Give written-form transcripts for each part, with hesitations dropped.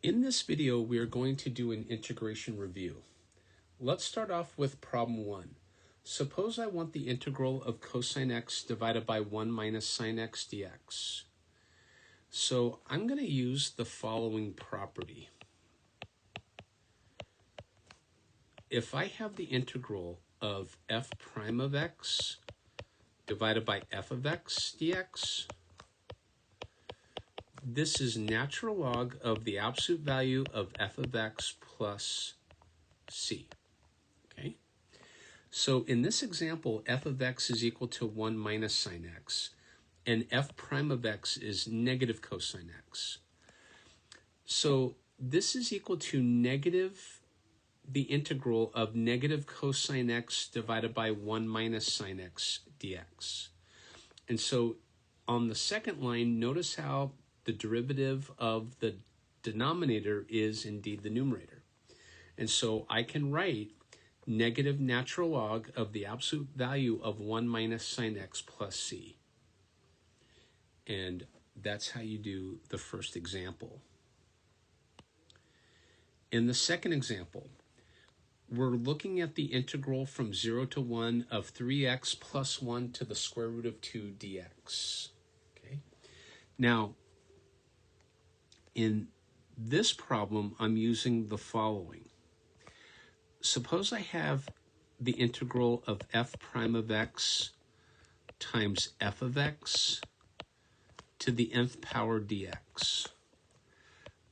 In this video, we are going to do an integration review. Let's start off with problem 1. Suppose I want the integral of cosine x divided by 1 minus sine x dx. So I'm going to use the following property. If I have the integral of f prime of x divided by f of x dx, this is natural log of the absolute value of f of x plus c. Okay? So in this example, f of x is equal to 1 minus sine x, and f prime of x is negative cosine x. So this is equal to negative the integral of negative cosine x divided by 1 minus sine x dx. And so on the second line, notice how the derivative of the denominator is indeed the numerator. And so I can write negative natural log of the absolute value of 1 minus sine x plus c. And that's how you do the first example. In the second example, we're looking at the integral from 0 to 1 of 3x plus 1 to the square root of 2 dx. Okay. Now, in this problem, I'm using the following. Suppose I have the integral of f prime of x times f of x to the nth power dx.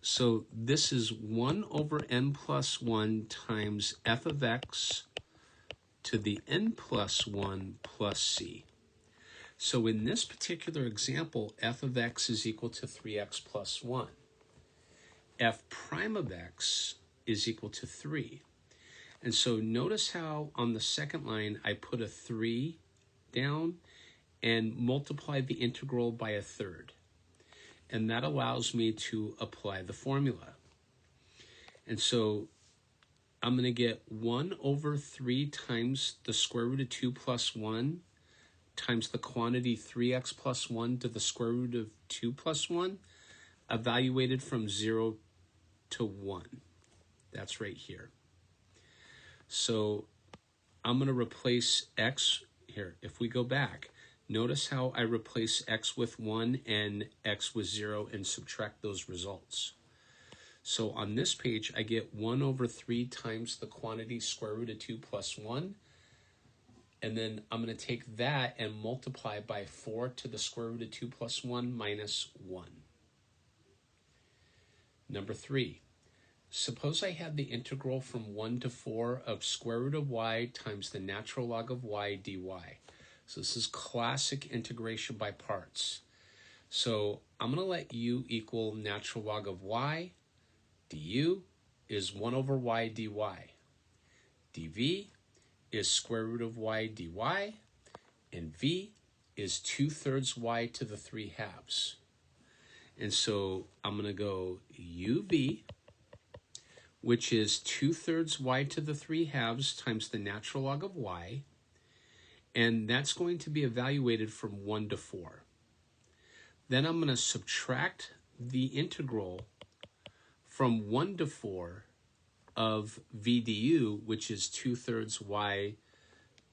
So this is 1 over n plus 1 times f of x to the n plus 1 plus c. So in this particular example, f of x is equal to 3x plus 1. F prime of x is equal to 3. And so notice how on the second line I put a 3 down and multiply the integral by a third. And that allows me to apply the formula. And so I'm going to get 1 over 3 times the square root of 2 plus 1 times the quantity 3x plus 1 to the square root of 2 plus 1, evaluated from 0 to 1. That's right here. So I'm going to replace x here. If we go back, notice how I replace x with 1 and x with 0 and subtract those results. So on this page, I get 1 over 3 times the quantity square root of 2 plus 1. And then I'm going to take that and multiply by 4 to the square root of 2 plus 1 minus 1. Number 3. Suppose I have the integral from 1 to 4 of square root of y times the natural log of y dy. So this is classic integration by parts. So I'm going to let u equal natural log of y. Du is 1 over y dy. dv is square root of y dy. And v is 2/3 y to the 3 halves. And so I'm going to go uv, which is 2/3 y to the 3 halves times the natural log of y. And that's going to be evaluated from 1 to 4. Then I'm going to subtract the integral from 1 to 4 of v du, which is 2/3 y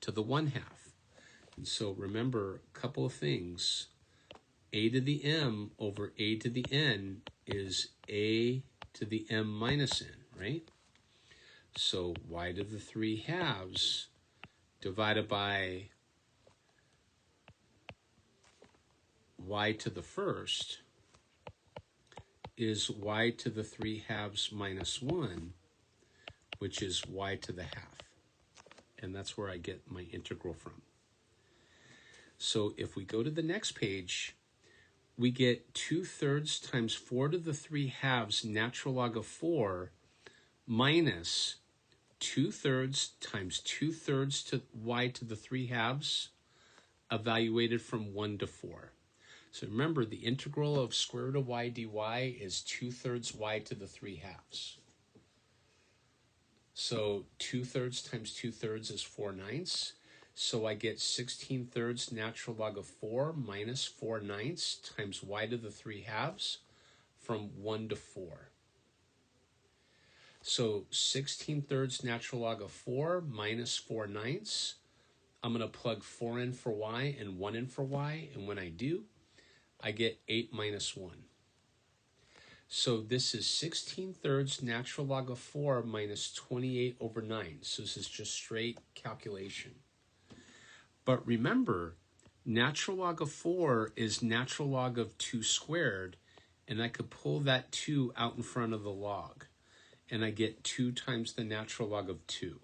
to the 1 half. And so remember a couple of things. A to the m over a to the n is a to the m minus n, right? So y to the 3 halves divided by y to the first is y to the 3 halves minus 1, which is y to the half. And that's where I get my integral from. So if we go to the next page, we get 2/3 times 4 to the 3 halves natural log of 4 minus 2/3 times 2/3 to y to the 3 halves, evaluated from 1 to 4. So remember, the integral of square root of y dy is 2/3 y to the 3 halves. So 2/3 times 2/3 is 4/9. So I get 16/3 natural log of 4 minus 4/9 times y to the 3 halves from 1 to 4. So 16/3 natural log of 4 minus 4/9. I'm going to plug 4 in for y and 1 in for y. And when I do, I get 8 minus 1. So this is 16/3 natural log of 4 minus 28/9. So this is just straight calculation. But remember, natural log of 4 is natural log of 2 squared, and I could pull that 2 out in front of the log, and I get 2 times the natural log of 2.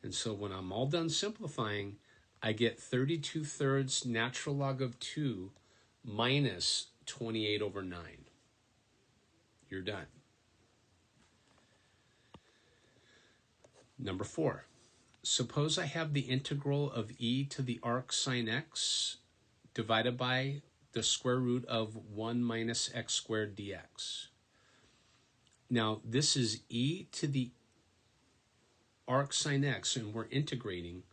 And so when I'm all done simplifying, I get 32/3 natural log of 2 minus 28/9. You're done. Number 4. Suppose I have the integral of e to the arc sine x divided by the square root of 1 minus x squared dx. Now, this is e to the arc sine x, and we're integrating,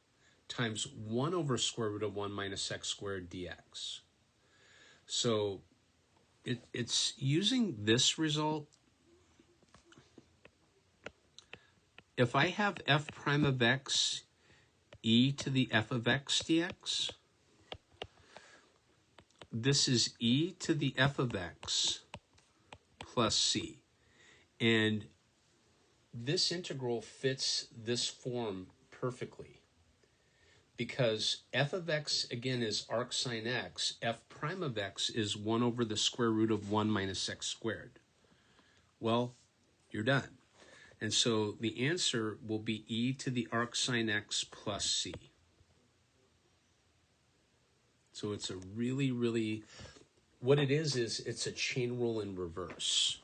times 1 over square root of 1 minus x squared dx. So it's using this result. If I have f prime of x e to the f of x dx, this is e to the f of x plus c. And this integral fits this form perfectly, because f of x, again, is arc sine x. F prime of x is 1 over the square root of 1 minus x squared. Well, you're done. And so the answer will be e to the arc sine x plus c. So it's a really, what it is it's a chain rule in reverse.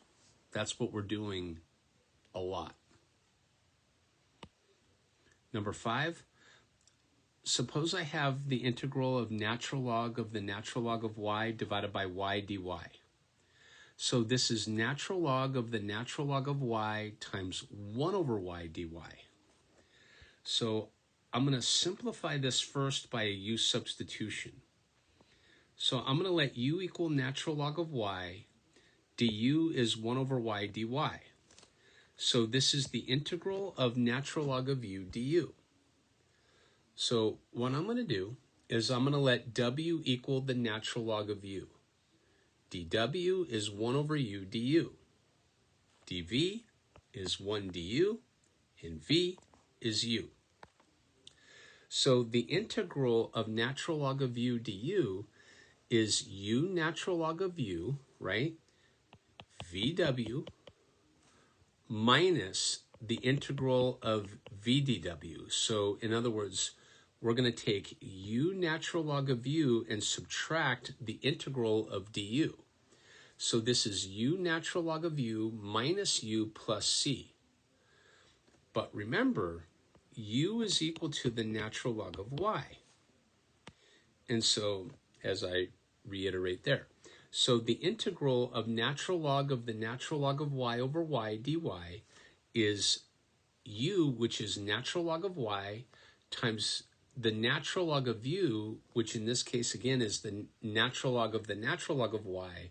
That's what we're doing a lot. Number 5, suppose I have the integral of natural log of the natural log of y divided by y dy. So this is natural log of the natural log of y times 1 over y dy. So I'm going to simplify this first by a u substitution. So I'm going to let u equal natural log of y. Du is 1 over y dy. So this is the integral of natural log of u du. So what I'm going to do is I'm going to let w equal the natural log of u. dw is 1 over u du. dv is 1 du, and v is u. So the integral of natural log of u du is u natural log of u, right, vw, minus the integral of vdw. So in other words, we're going to take u natural log of u and subtract the integral of du. So this is u natural log of u minus u plus c. But remember, u is equal to the natural log of y. And so, as I reiterate there, so the integral of natural log of the natural log of y over y dy is u, which is natural log of y, times the natural log of u, which in this case again is the natural log of the natural log of y,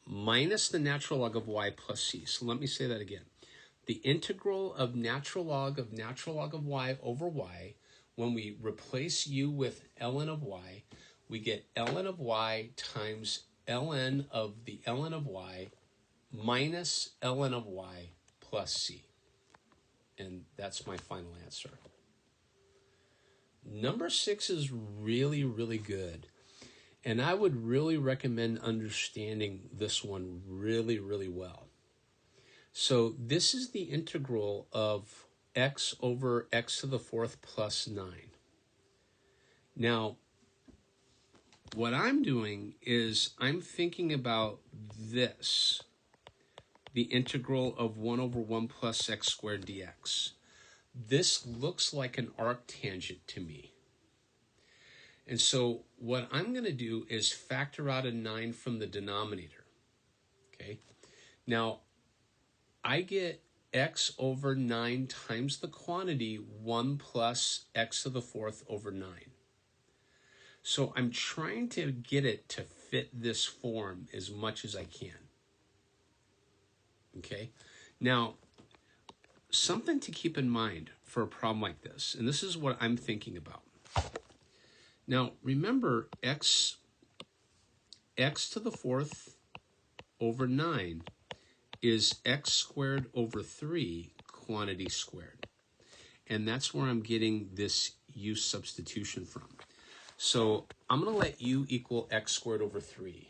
minus the natural log of y plus c. So let me say that again. The integral of natural log of y over y, when we replace u with ln of y, we get ln of y times ln of the ln of y minus ln of y plus c. And that's my final answer. Number 6 is really good. And I would really recommend understanding this one really well. So this is the integral of x over x to the 4th plus 9. Now, what I'm doing is I'm thinking about this, the integral of 1 over 1 plus x squared dx. This looks like an arctangent to me. And so what I'm going to do is factor out a 9 from the denominator. Okay. Now, I get x over 9 times the quantity 1 plus x to the 4th over 9. So I'm trying to get it to fit this form as much as I can. Okay. Now, something to keep in mind for a problem like this, and this is what I'm thinking about. Now, remember, x to the fourth over 9 is x squared over 3 quantity squared. And that's where I'm getting this u substitution from. So I'm going to let u equal x squared over 3.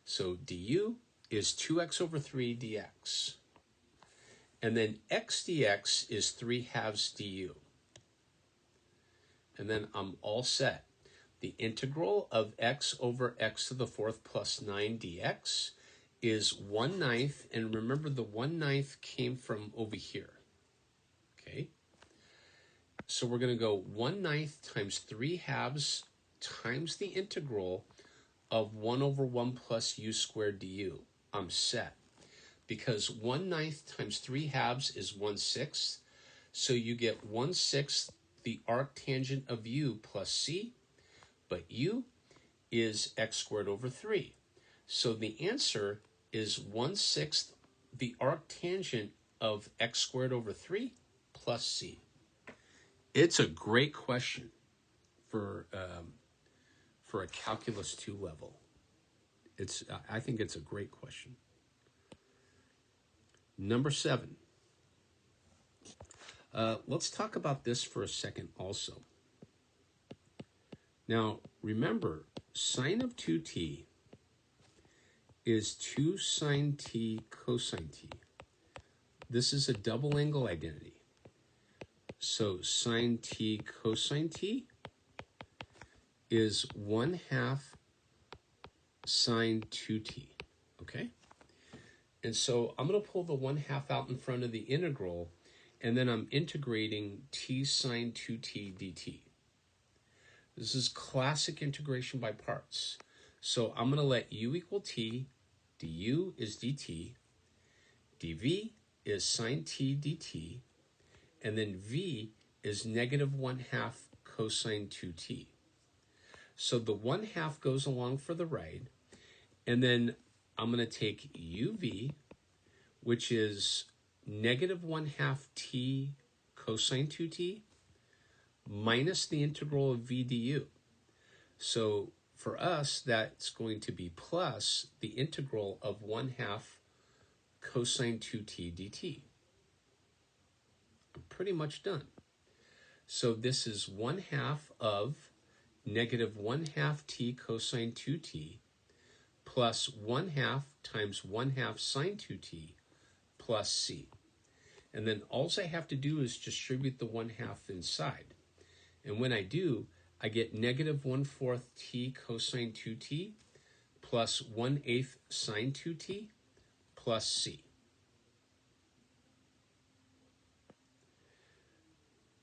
So du is 2x over 3 dx. And then x dx is 3 halves du. And then I'm all set. The integral of x over x to the fourth plus 9 dx is 1/9. And remember, the 1/9 came from over here. Okay? So we're going to go 1/9 times 3 halves times the integral of 1 over 1 plus u squared du. I'm set. Because 1/9 times 3 halves is 1/6. So you get 1/6 the arctangent of u plus c. But u is x squared over 3. So the answer is 1/6 the arctangent of x squared over 3 plus c. It's a great question for a Calculus 2 level. I think it's a great question. Number 7. Let's talk about this for a second also. Now, remember, sine of 2t is 2 sine t cosine t. This is a double angle identity. So sine t cosine t is 1/2 sine 2t, okay? And so I'm going to pull the 1/2 out in front of the integral, and then I'm integrating t sine 2t dt. This is classic integration by parts. So I'm going to let u equal t, du is dt, dv is sine t dt, and then v is negative 1/2 cosine 2t. So the 1/2 goes along for the right, and then I'm going to take uv, which is negative 1/2 t cosine 2t, minus the integral of v du. So for us, that's going to be plus the integral of 1/2 cosine 2t dt. I'm pretty much done. So this is 1/2 of negative 1/2 t cosine 2t plus 1/2 times 1/2 sine 2t plus c. And then all I have to do is distribute the 1/2 inside. And when I do, I get negative 1/4 t cosine 2t plus 1/8 sine 2t plus c.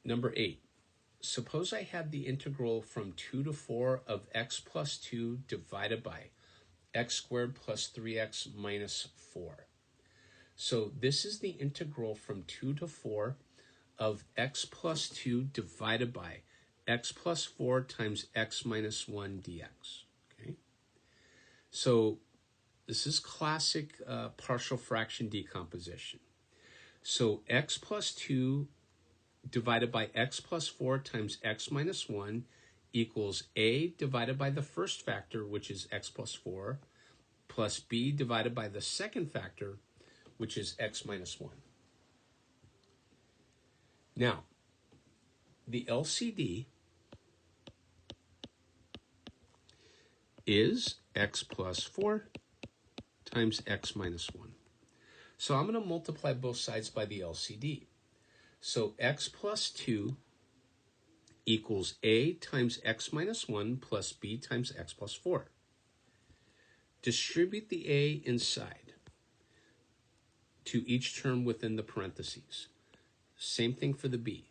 Number 8. Suppose I had the integral from 2 to 4 of x plus 2 divided by x squared plus 3x minus 4. So this is the integral from 2 to 4 of x plus 2 divided by x plus 4 times x minus 1 dx. Okay? So this is classic partial fraction decomposition. So x plus 2 divided by x plus 4 times x minus 1 equals a divided by the first factor, which is x plus 4, plus b divided by the second factor, which is x minus 1. Now, the LCD is x plus 4 times x minus 1. So I'm going to multiply both sides by the LCD. So x plus 2 equals a times x minus 1 plus b times x plus 4. Distribute the a inside to each term within the parentheses. Same thing for the b.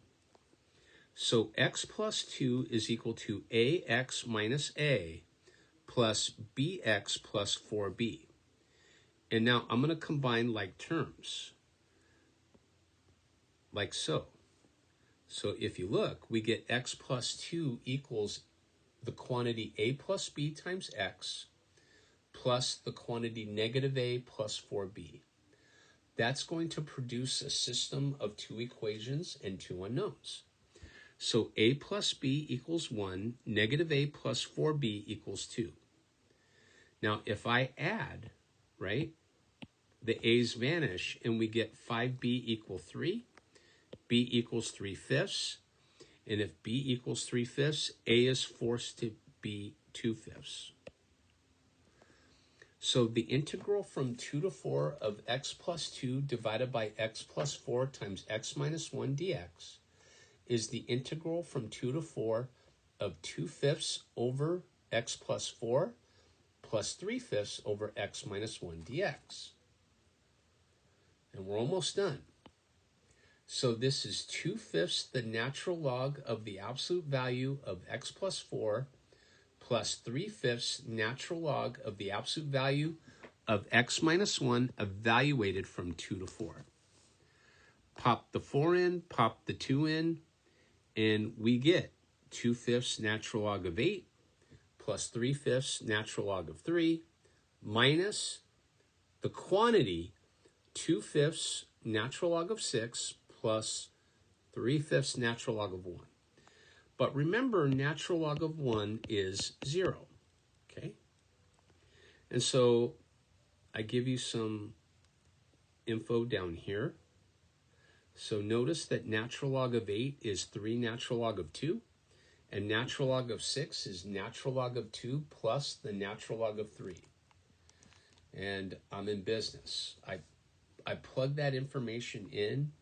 So x plus 2 is equal to ax minus a plus bx plus 4b. And now I'm going to combine like terms, like so. So if you look, we get x plus 2 equals the quantity a plus b times x plus the quantity negative a plus 4b. that's going to produce a system of two equations and two unknowns. So a plus b equals 1, negative a plus 4b equals 2. Now, if I add, right, the a's vanish and we get 5b equal 3, b equals 3/5, and if b equals 3/5, a is forced to be 2/5. So the integral from 2 to 4 of x plus 2 divided by x plus 4 times x minus 1 dx is the integral from 2 to 4 of 2/5 over x plus 4 plus 3/5 over x minus 1 dx. And we're almost done. So this is 2/5 the natural log of the absolute value of x plus 4 plus 3/5 natural log of the absolute value of x minus 1 evaluated from 2 to 4. Pop the 4 in, pop the 2 in, and we get 2/5 natural log of 8 plus 3/5 natural log of 3 minus the quantity 2/5 natural log of 6 plus 3/5 natural log of 1. But remember, natural log of 1 is 0, okay? And so I give you some info down here. So notice that natural log of 8 is 3 natural log of 2, and natural log of 6 is natural log of 2 plus the natural log of 3. And I'm in business. I plug that information in,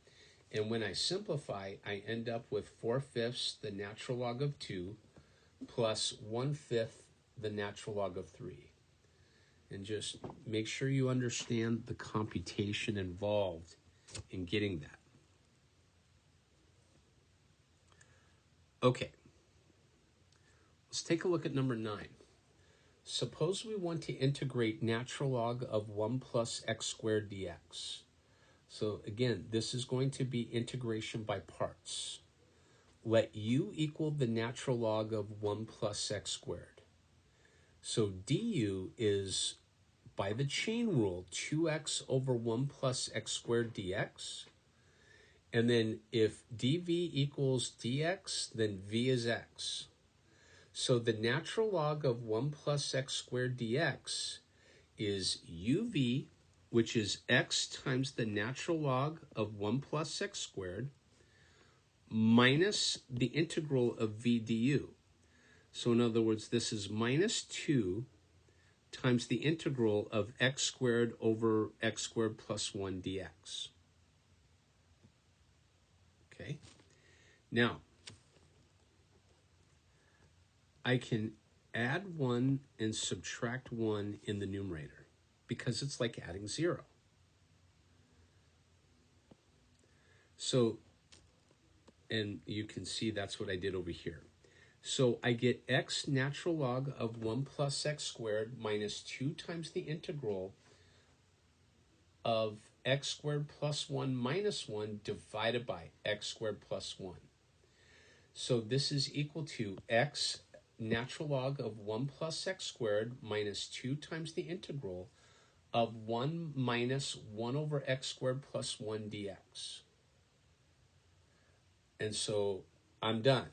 and when I simplify, I end up with 4/5 the natural log of 2 plus 1/5 the natural log of 3. And just make sure you understand the computation involved in getting that. Okay, let's take a look at number 9. Suppose we want to integrate natural log of 1 plus x squared dx. So again, this is going to be integration by parts. Let u equal the natural log of 1 plus x squared. So du is, by the chain rule, 2x over 1 plus x squared dx. And then if dv equals dx, then v is x. So the natural log of 1 plus x squared dx is uv, which is x times the natural log of 1 plus x squared, minus the integral of v du. So in other words, this is minus 2 times the integral of x squared over x squared plus 1 dx. Okay, now I can add 1 and subtract 1 in the numerator because it's like adding 0. So, and you can see that's what I did over here. So I get x natural log of 1 plus x squared minus 2 times the integral of x squared plus 1 minus 1 divided by x squared plus 1. So this is equal to x natural log of 1 plus x squared minus 2 times the integral of 1 minus 1 over x squared plus 1 dx. And so I'm done.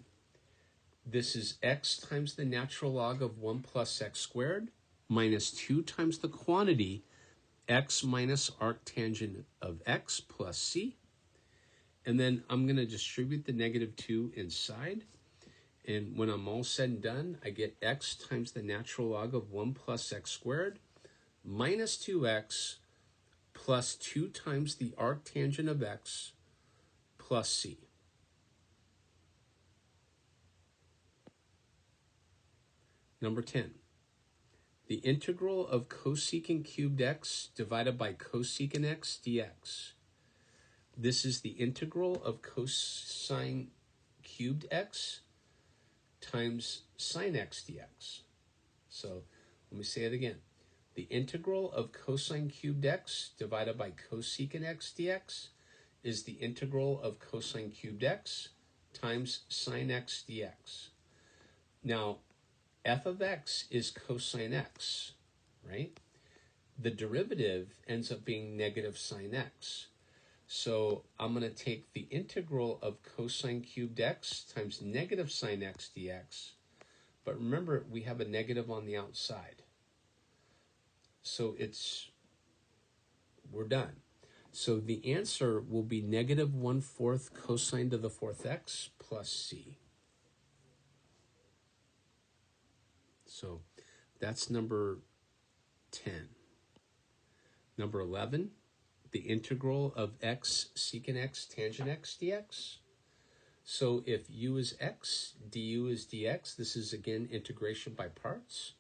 This is x times the natural log of 1 plus x squared minus 2 times the quantity x minus arctangent of x plus c. And then I'm going to distribute the negative 2 inside. And when I'm all said and done, I get x times the natural log of 1 plus x squared minus 2x plus 2 times the arctangent of x plus c. Number 10. The integral of cosecant cubed x divided by cosecant x dx. This is the integral of cosine cubed x times sine x dx. So let me say it again. The integral of cosine cubed x divided by cosecant x dx is the integral of cosine cubed x times sine x dx. Now, f of x is cosine x, right? the derivative ends up being negative sine x. So I'm going to take the integral of cosine cubed x times negative sine x dx. But remember, we have a negative on the outside. So we're done. So the answer will be negative 1/4 cosine to the 4th x plus c. So that's number 10. Number 11, the integral of x secant x tangent x dx. So if u is x, du is dx. This is, again, integration by parts.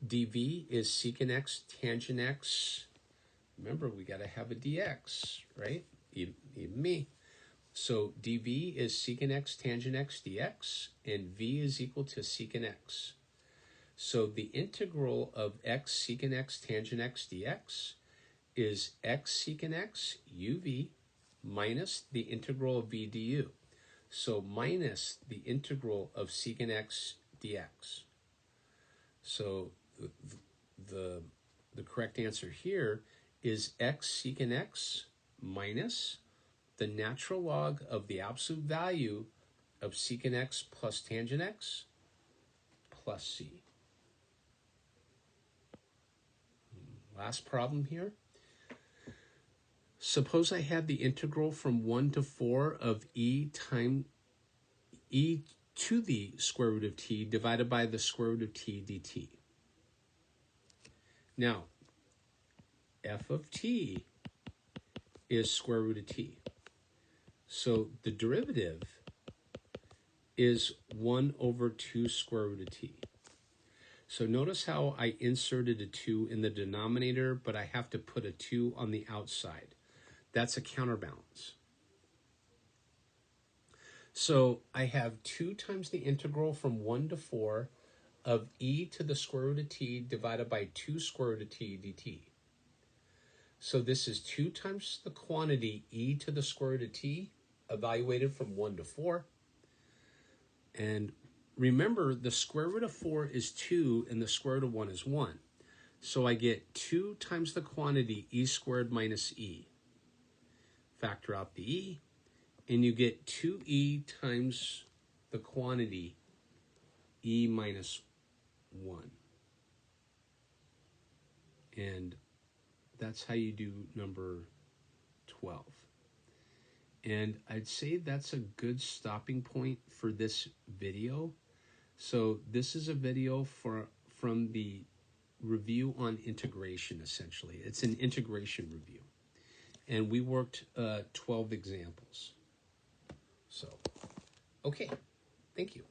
dv is secant x tangent x. Remember, we got to have a dx, right? Even me. So dv is secant x tangent x dx, and v is equal to secant x. So the integral of x secant x tangent x dx is x secant x uv minus the integral of v du. So minus the integral of secant x dx. So the correct answer here is x secant x minus the natural log of the absolute value of secant x plus tangent x plus c. Last problem here. Suppose I had the integral from 1 to 4 of e to the square root of t divided by the square root of t dt. Now, f of t is square root of t. So the derivative is 1 over 2 square root of t. So notice how I inserted a 2 in the denominator, but I have to put a 2 on the outside. That's a counterbalance. So I have 2 times the integral from 1 to 4 of e to the square root of t divided by 2 square root of t dt. So this is 2 times the quantity e to the square root of t evaluated from 1 to 4. And remember, the square root of 4 is 2 and the square root of 1 is 1. So I get 2 times the quantity e squared minus e. Factor out the e, and you get 2e times the quantity e minus 1. And that's how you do number 12. And I'd say that's a good stopping point for this video. So this is a video from the review on integration, essentially. It's an integration review. And we worked 12 examples. So, okay, thank you.